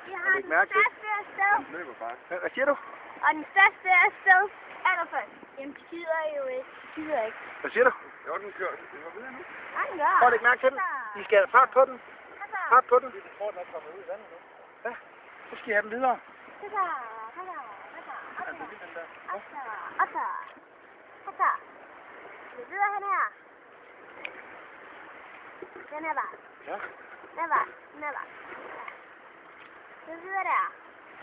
Vi har den største afsted. Hvad siger du? Og den største afsted allerførst. Jamen, de gider jo ikke. De gider ikke. Hvad siger du? Jo, den kører. Den var videre nu. Ja, den gør. Prøv at lægge mærke til den. I skal have fart på den. Fart på den. Jeg tror, den er kommet ud i vandet nu. Ja, så skal I have den videre. Det videre hen her. Den her vej. Ja. Den vej. Den her vej. Det videre der.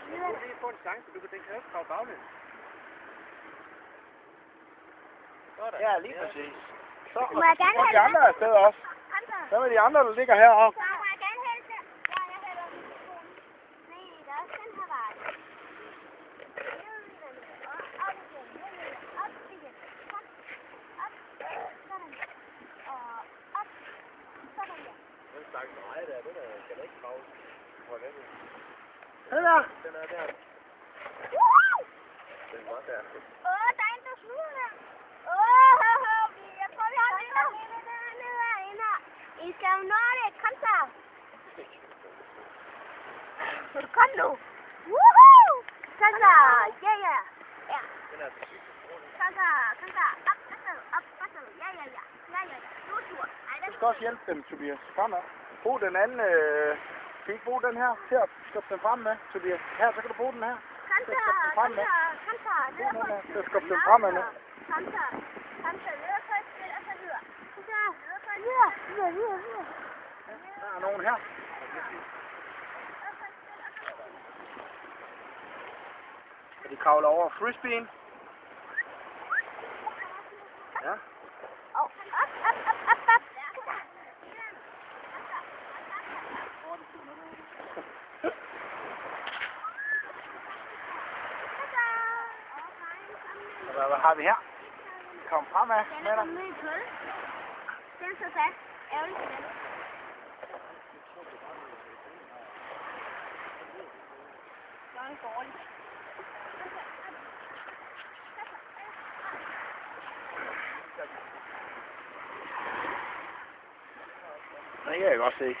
Du kan lige få en chance. Du kan tænke, at jeg baglæns. Ja, lige præcis. Så, Må jeg gerne og de hælde andre er afsted også. Hvad med de andre, der ligger heroppe? Så må jeg gerne hælde til. Ja, jeg hælder mikrofonen. Nej, der er også den her vej. Op igen. Op igen. Kom. Op. Sådan. Og op. Sådan der. Den stak mig der. Den kan da ikke grave. Hvor er det? Den der. Den er der. Den var der. Der er en, der slutter her. Jeg tror, vi har den her. I skal jo nå det. Kom så. Kom nu. Woohoo! Kom så. Ja. Den er til sygt. Kom så. Op. Ja. Du er tur. Du skal også hjælpe dem, Tobias. Fremad. Brug den anden. Skal vi ikke bruge den her? Her, skub den frem med, Tobias. Her, så kan du bruge den her. Kom så. Så skub den fremad med. Kom så. Videre på et spil, og så videre. Videre. Der er nogen her. Og de kravler over frisbeen. Ja. Op. Hvad har vi her? Kom fremad med dig. Den er i kul. Den sidder fast. Ærgerligt for den. Det er en dårlig. Det kan jeg godt se.